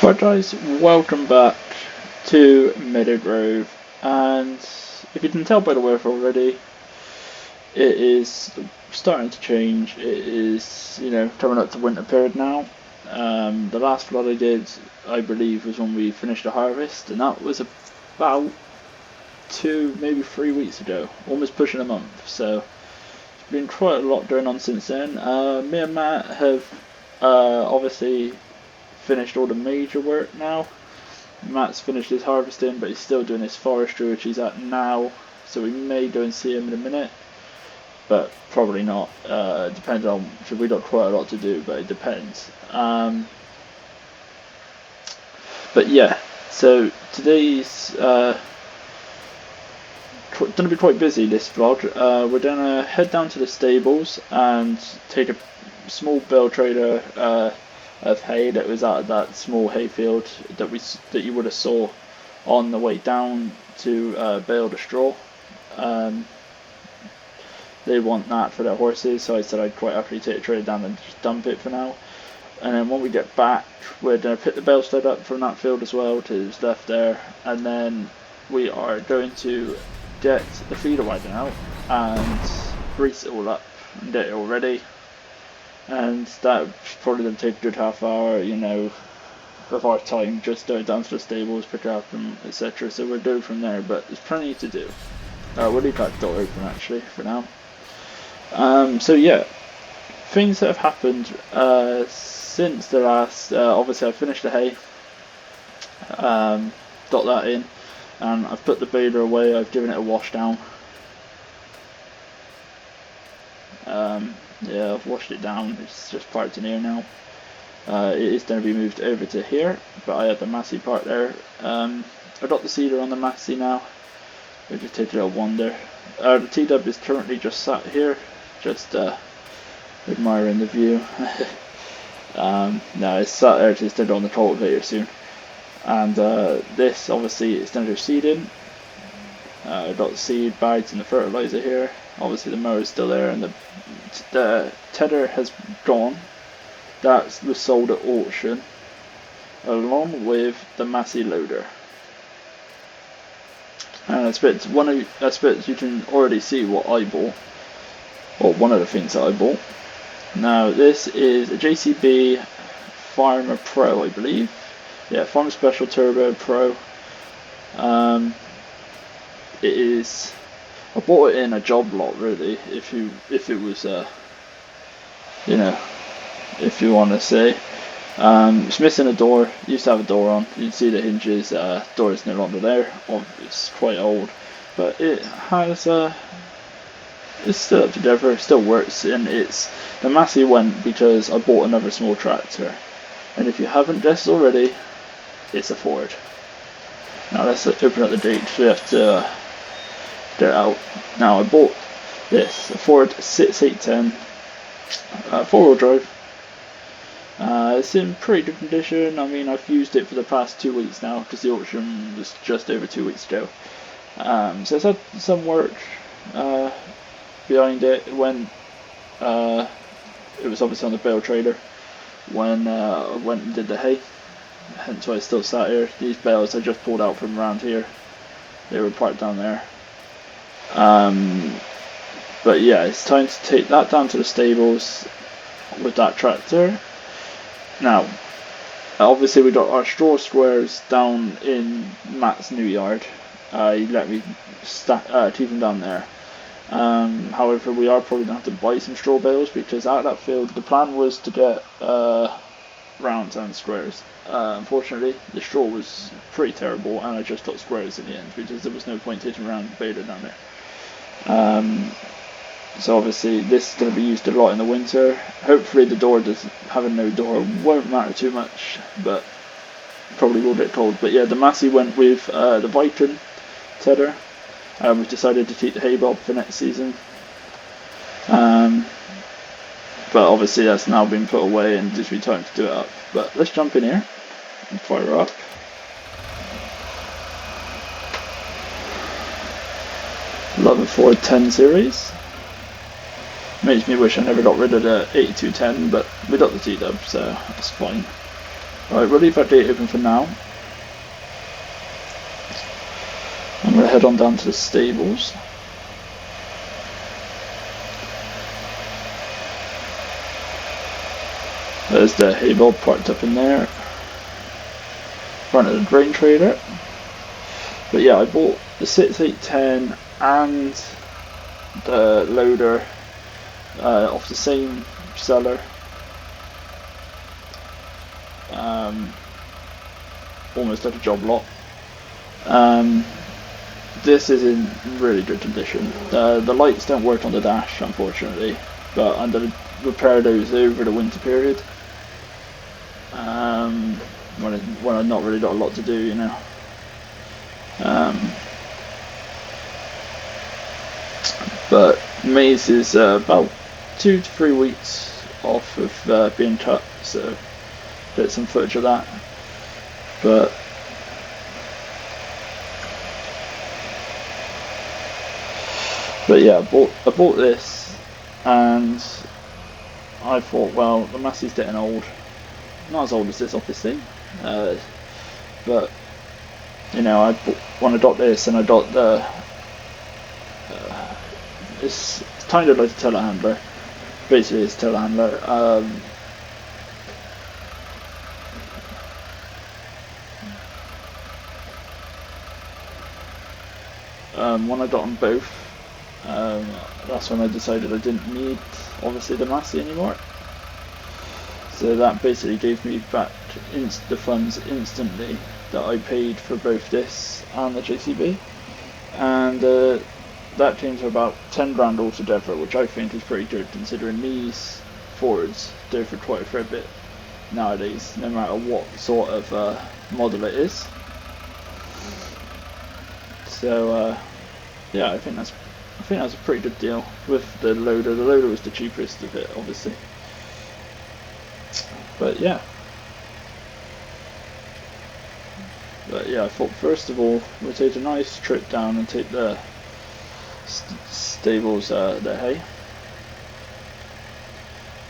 Right guys, welcome back to MeadowGrove, and if you can tell by the weather already, it is starting to change. It is, coming up to winter period now. The last flood I did, I believe, was when we finished the harvest, and that was about 2, maybe 3 weeks ago, almost pushing a month, so there's been quite a lot going on since then. Me and Matt have obviously finished all the major work now. Matt's finished his harvesting, but he's still doing his forestry, which he's at now, so we may go and see him in a minute, but probably not. Depends on, because we've got quite a lot to do, but it depends. But yeah, so today's going to be quite busy, this vlog. We're going to head down to the stables and take a small bale trailer of hay that was out of that small hayfield that you would have saw on the way down to bale the straw. They want that for their horses, so I said I'd quite happily take the trailer down and just dump it for now. And then when we get back, we're going to pick the bale sled up from that field as well to what's left there, and then we are going to get the feeder wagon out and grease it all up and get it all ready. And that's probably going to take a good half hour, of our time, just go down to the stables, pick up, and etc. So we'll do from there, but there's plenty to do. We'll leave that door open actually for now. So yeah, things that have happened since the last. Obviously, I finished the hay, got that in, and I've put the baler away. I've given it a wash down. Yeah, I've washed it down. It's just parked in here now. It is going to be moved over to here, but I had the Massey part there. I got the cedar on the Massey now. We'll just take a little wander. The T-Dub is currently just sat here, just admiring the view. No, it's sat there just on the cultivator soon. And this, obviously, is going to go seed in. I've got the seed bags and the fertilizer here. Obviously the mower is still there, and the tedder has gone. That was sold at auction, along with the Massey loader. And I suppose you can already see what I bought, or one of the things that I bought. Now this is a JCB Farmer Pro, I believe. Yeah, Farmer Special Turbo Pro. It is. I bought it in a job lot, really. If it was, if you want to say, it's missing a door. It used to have a door on. You can see the hinges. Door is no longer there. It's quite old, but it has. It's still up together. It still works, and the Massey went because I bought another small tractor. And if you haven't guessed already, it's a Ford. Now let's open up the date. We have to. Get out. Now I bought this, a Ford 6810 4-wheel drive. It's in pretty good condition. I mean, I've used it for the past 2 weeks now because the auction was just over 2 weeks ago. So it's had some work behind it. When it was obviously on the bale trailer when I went and did the hay, hence why I still sat here. These bales I just pulled out from around here. They were parked down there. But yeah, it's time to take that down to the stables with that tractor. Now, obviously we got our straw squares down in Matt's new yard. He let me keep them down there. However, we are probably going to have to buy some straw bales because out of that field, the plan was to get rounds and squares. Unfortunately, the straw was pretty terrible, and I just got squares in the end because there was no point taking around the baler down there. So obviously this is going to be used a lot in the winter. Hopefully the door having no door won't matter too much, but probably will get cold. But yeah, the Massey went with the Viking tedder. We've decided to keep the hay bob for next season. But obviously that's now been put away and just be time to do it up. But let's jump in here and fire up. Love a Ford 10 series. Makes me wish I never got rid of the 8210, but we got the T-Dub, so that's fine. Right, we'll leave that gate open for now. I'm going to head on down to the stables. There's the hay bale parked up in there, in front of the grain trailer. But yeah, I bought the 6810 and the loader off the same seller. Almost at a job lot. This is in really good condition. The lights don't work on the dash, unfortunately, but I'm going to repair those over the winter period. When I've not really got a lot to do, you know. But maize is about 2 to 3 weeks off of being cut, so get some footage of that. But yeah, I bought this, and I thought, well, the Massey's getting old. Not as old as this, obviously, but you know, when I got this, and I got the it's kind of like a telehandler. Basically, it's a telehandler. When I got them both, that's when I decided I didn't need, obviously, the Massey anymore. So that basically gave me back the funds instantly that I paid for both this and the JCB, and that came to about 10 grand altogether, which I think is pretty good considering these Fords go for quite a fair bit nowadays, no matter what sort of model it is. So yeah, I think that's a pretty good deal with the loader. The loader was the cheapest of it, obviously. But yeah, I thought first of all we'll take a nice trip down and take the stables the hay.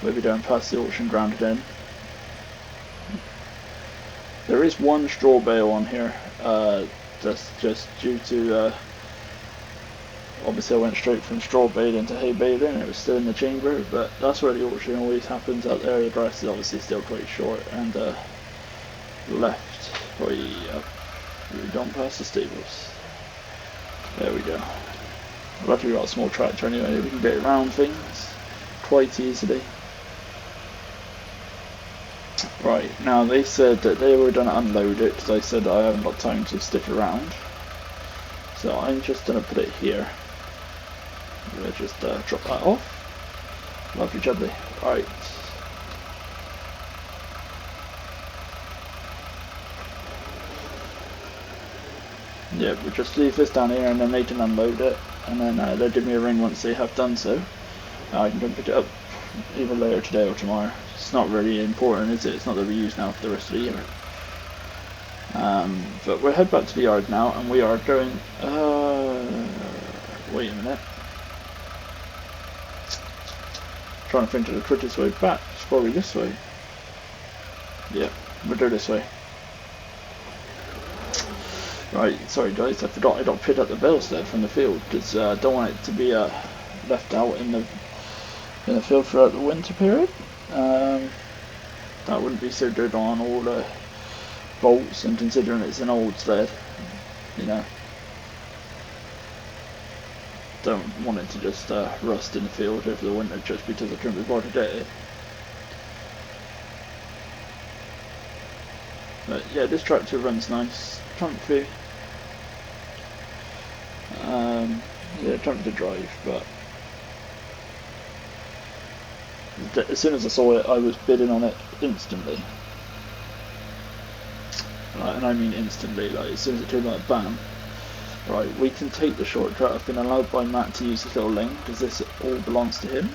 Maybe down past the auction ground again. There is one straw bale on here. That's just due to obviously I went straight from straw bale into hay baling and it was still in the chamber, but that's where the auction always happens out there. The grass is obviously still quite short, and left way up, we've gone past the stables. There we go. Luckily we've got a small tractor anyway, we can get around things quite easily. Right, now they said that they were going to unload it because I said I haven't got time to stick around. So I'm just going to put it here. We'll just drop that off. Lovely jubbly. Right. Yeah, we'll just leave this down here and then they can unload it. And then they'll give me a ring once they have done so. I can go pick it up either later today or tomorrow. It's not really important, is it? It's not that we use now for the rest of the year. But we'll head back to the yard now, and we are going. Wait a minute. Trying to think of the quickest way back. It's probably this way. Yeah, we'll go this way. Right, sorry guys, I forgot I got picked up the bales there from the field because I don't want it to be left out in the field throughout the winter period. That wouldn't be so good on all the bolts, and considering it's an old sled, you know, don't want it to just rust in the field over the winter just because I couldn't be bothered to get it. But yeah, this tractor runs nice, comfy. Yeah, comfy to drive, but as soon as I saw it, I was bidding on it instantly. Right, and I mean instantly, like as soon as it came out, bam. Right, we can take the shortcut. I've been allowed by Matt to use this little lane because this all belongs to him.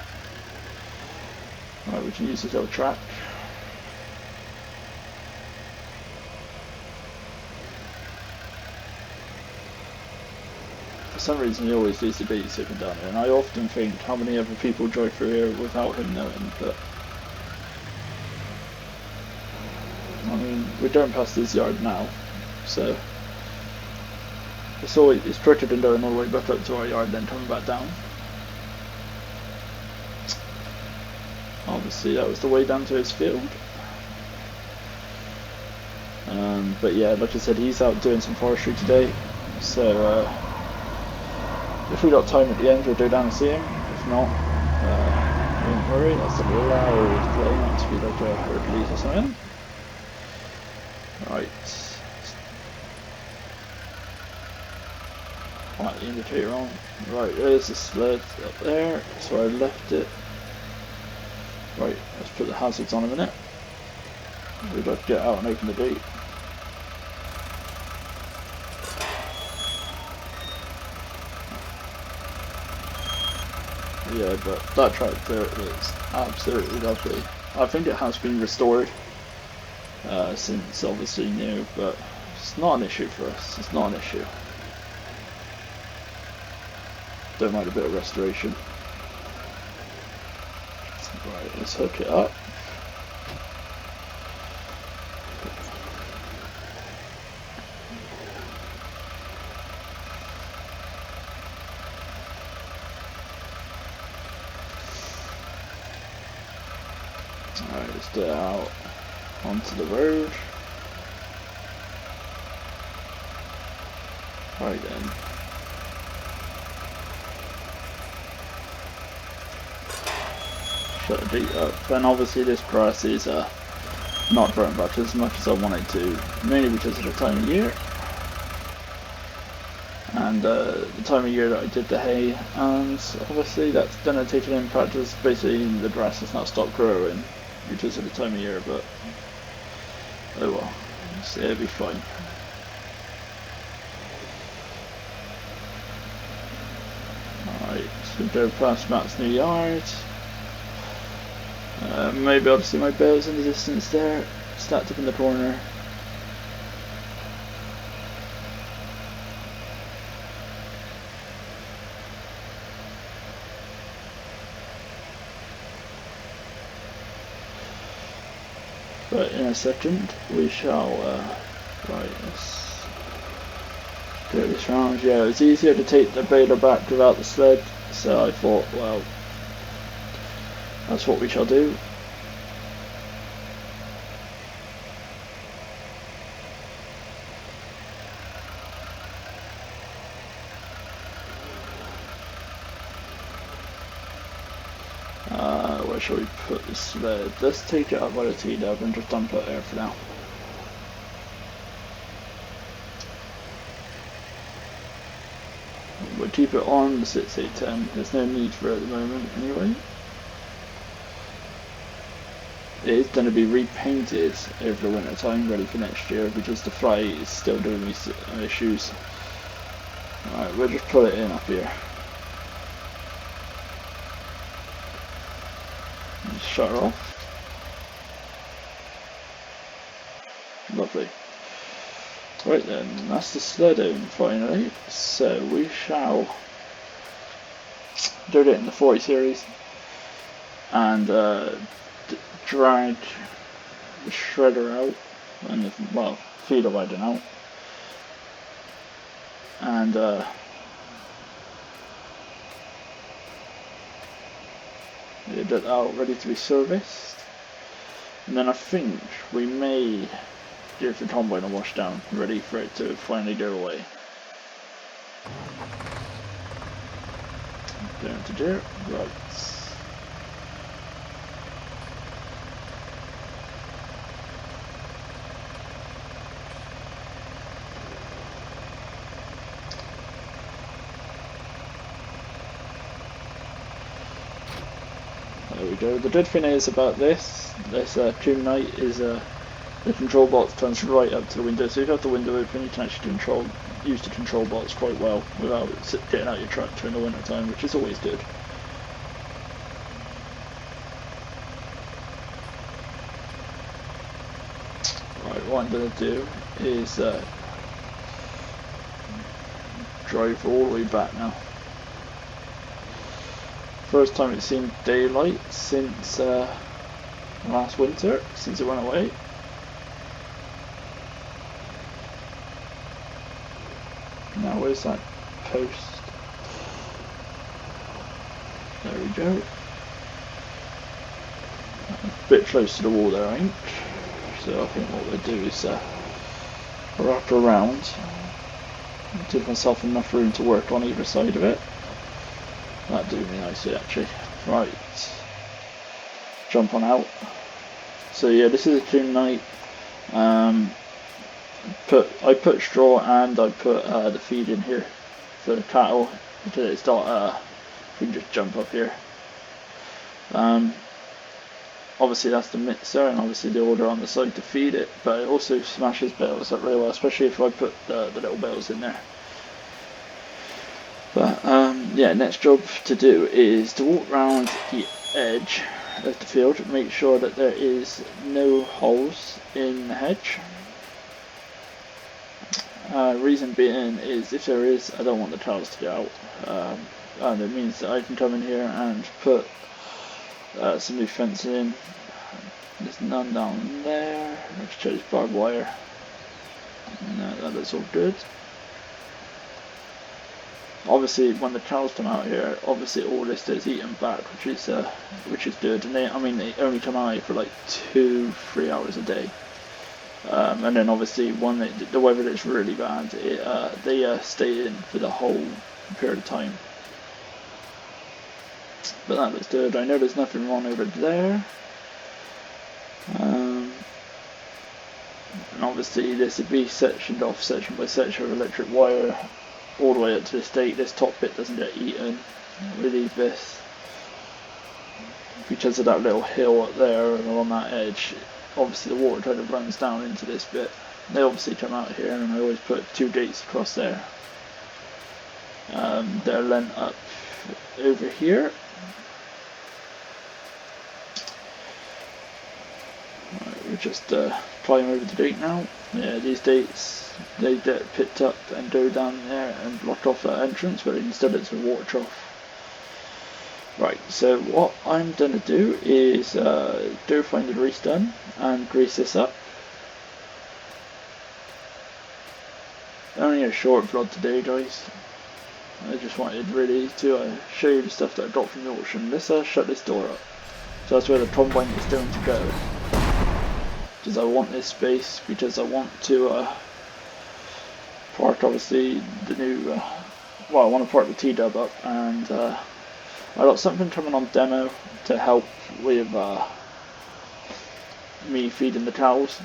Right, we can use this little track. For some reason he always leaves the babysitting down here, and I often think how many other people drive through here without him knowing, but I mean, we don't pass this yard now, so it's quicker than going all the way back up to our yard then coming back down. Obviously that was the way down to his field. But yeah, like I said, he's out doing some forestry today, so if we got time at the end we'll go down and see him. If not, don't worry, that's a loud play, might be like a Hercules or something. Right. Light the indicator on. Right, there's the sled up there, so I left it. Right, let's put the hazards on a minute. We'd like to get out and open the gate. Yeah, but that tractor is absolutely lovely. I think it has been restored since obviously new, but it's not an issue for us. It's not an issue. Don't mind a bit of restoration. Right, let's hook it up. Alright, let's get out onto the road. Right then. Shut the gate up. And obviously this grass is not growing back as much as I wanted to, mainly because of the time of year. And the time of year that I did the hay, and obviously that's going to take an impact as basically the grass has not stopped growing because of the time of year, but oh well, so it'll be fine. Alright, so go past Matt's new yard. Maybe I'll see my bales in the distance there, stacked up in the corner. But in a second we shall, right, let's go this round. Yeah, it's easier to take the baler back without the sled, so I thought, well, that's what we shall do. Where shall we put the sled? Let's take it up by the T-dub and just dump it there for now. We'll keep it on the 6810, there's no need for it at the moment anyway. It is going to be repainted over the winter time, ready for next year, because the fly is still doing me issues. Alright, we'll just put it in up here. Just shut her off. Lovely. Right then, that's the sled in finally, so we shall do it in the 40 series and drag the shredder out, and the, well, feeder riding out, and get that out ready to be serviced, and then I think we may give the combine a wash down, ready for it to finally go away. Down to dirt, right. There we go. The good thing is about this tune night is the control box turns right up to the window, so if you have the window open you can actually use the control box quite well without getting out your tractor in the winter time, which is always good. Right, what I'm going to do is drive all the way back now. First time it's seen daylight since last winter, since it went away. Where's that post? There we go. A bit close to the wall there, I think. So I think what we'll do is wrap around, give myself enough room to work on either side of it. That'd do me nicely actually. Right, jump on out. So yeah, this is a clean night. I put straw and I put the feed in here for the cattle. It's not we can just jump up here. Obviously that's the mixer and obviously the order on the side to feed it, but it also smashes bales up really well, especially if I put the little bales in there. But yeah, next job to do is to walk around the edge of the field, make sure that there is no holes in the hedge. Reason being is if there is, I don't want the cows to get out, and it means that I can come in here and put some new fencing in. There's none down there. Let's check this barbed wire. No, that looks all good. Obviously, when the cows come out here, obviously all this does eat them back, which is good. And they only come out here for like 2-3 hours a day. And then obviously when the weather is really bad, they stay in for the whole period of time. But that looks good. I know there's nothing wrong over there. And obviously this would be sectioned off section by section of electric wire all the way up to the stake. This top bit doesn't get eaten. We leave this because of that little hill up there and on that edge. Obviously the water kind of runs down into this bit. They obviously come out here, and I always put 2 gates across there. They're lent up over here. Right, we'll just climb over the gate now. Yeah, these gates, they get picked up and go down there and block off that entrance, but instead it's a water trough. Right, so what I'm going to do is go find the grease gun and grease this up. Only a short vlog today, guys. I just wanted really to show you the stuff that I got from the auction. Let's shut this door up. So that's where the combine is going to go. Because I want this space, because I want to park obviously the new, I want to park the T-dub up, and I got something coming on demo to help with me feeding the cows.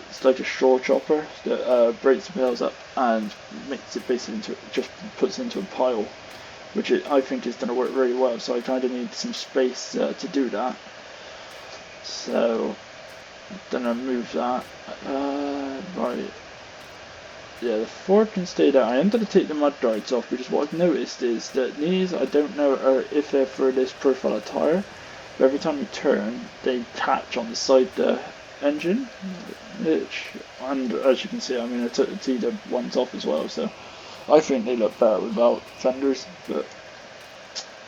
It's like a straw chopper that breaks the bales up and makes it basically just puts it into a pile, which I think is going to work really well. So I kind of need some space to do that. So I'm gonna move that. Right. Yeah, the Ford can stay there. I am going to take the mud guards off, because what I've noticed is that these, I don't know if they're for this profile of tyre, but every time you turn, they catch on the side the engine, and as you can see, I mean, I took the T-dub ones off as well, so I think they look better without fenders, but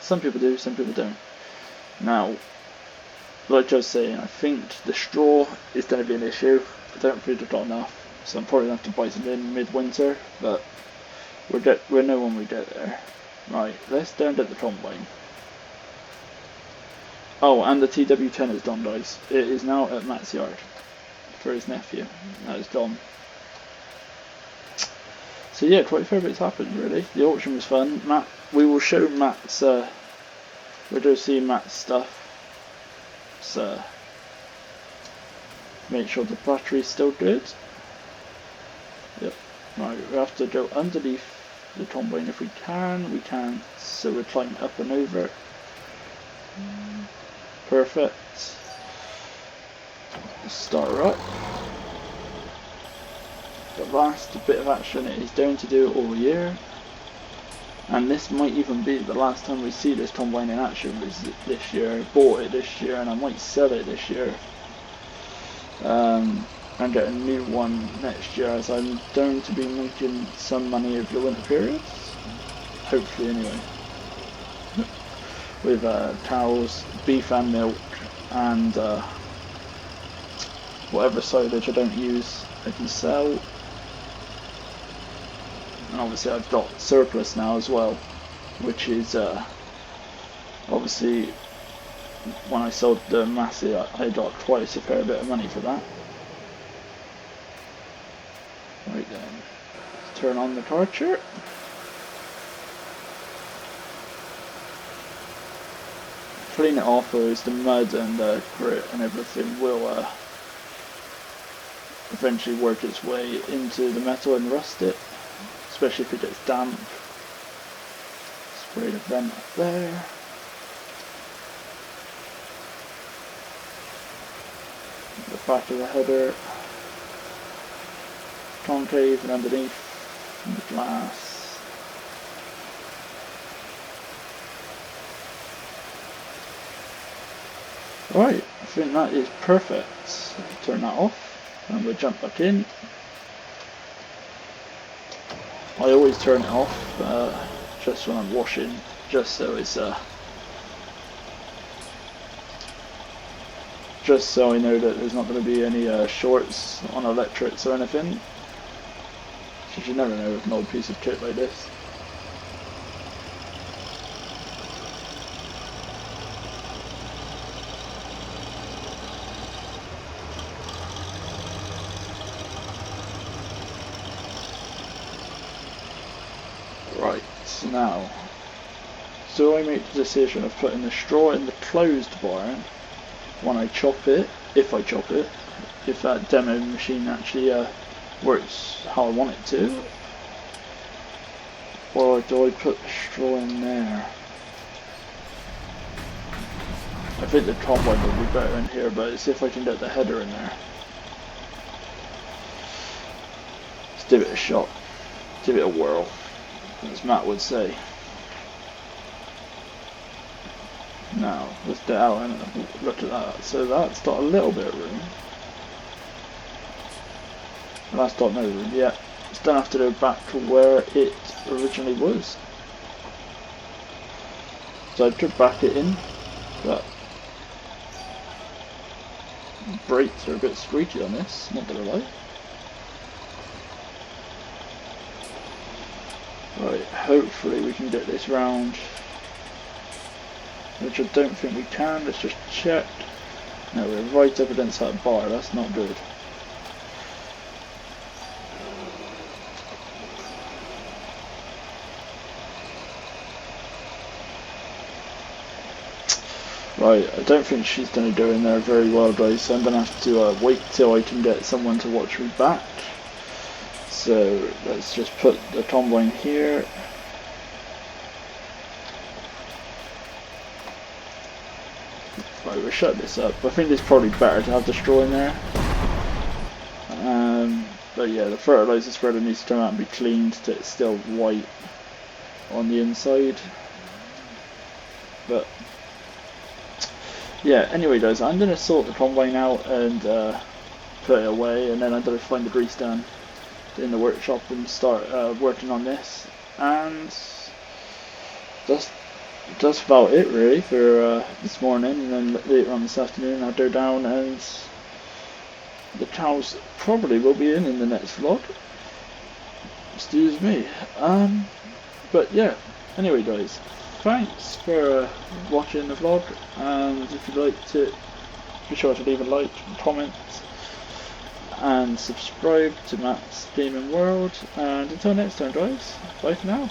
some people do, some people don't. Now, like I was saying, I think the straw is going to be an issue. I don't think I've got enough. So I'm probably going to have to buy some in mid-winter, but we'll know when we get there. Right, let's down at the combine. Oh, and the TW10 is done, guys. It is now at Matt's yard for his nephew. That is done. So yeah, quite a fair bit's happened really. The auction was fun. We will show Matt's, we'll go see Matt's stuff. So, make sure the battery's still good. Yep. Right, we have to go underneath the combine if we can. So we're climbing up and over. Perfect. Start her up. The last bit of action it is going to do all year. And this might even be the last time we see this combine in action this year. I bought it this year and I might sell it this year. And get a new one next year, as I'm going to be making some money over the winter period, hopefully anyway, with cows, beef and milk, and whatever silage I don't use I can sell. and obviously I've got surplus now as well, which is obviously when I sold the Massey I got twice a fair bit of money for that. Right then, let's turn on the torture. Clean it off, or the mud and the grit and everything will eventually work its way into the metal and rust it, especially if it gets damp. Spray the vent up there. The back of the header, concave and underneath, and the glass. Right, I think that is perfect. Turn that off and we'll jump back in. I always turn it off just when I'm washing, just so it's just so I know that there's not going to be any shorts on electrics or anything, because you never know with an old piece of kit like this. Right, so now, so I make the decision of putting the straw in the closed barn when I chop it, if that demo machine actually works how I want it to, or do I put the straw in there? I think the combine will be better in here, but it's if I can get the header in there. Let's give it a shot, give it a whirl, as Matt would say. Now, let's get out and look at that. So that's got a little bit of room. That's got no room yet. Still have to go back to where it originally was. So I could back it in, but the brakes are a bit squeaky on this, not gonna lie. Right, hopefully we can get this round. Which I don't think we can. Let's just check. No, we're right up against that bar, that's not good. Right, I don't think she's going to do in there very well, guys, so I'm going to have to wait till I can get someone to watch me back. So let's just put the combine here. Right, we'll shut this up. I think it's probably better to have the straw in there. But yeah, the fertilizer spreader needs to come out and be cleaned so it's still white on the inside. But yeah, anyway guys, I'm going to sort the combine out and put it away, and then I'm going to find the grease stand in the workshop and start working on this. And that's about it really for this morning, and then later on this afternoon I'll go down and the cows probably will be in the next vlog. Excuse me. But yeah, anyway guys, thanks for watching the vlog, and if you liked it, be sure to leave a like, comment and subscribe to Matt's Gaming World, and until next time guys, bye for now.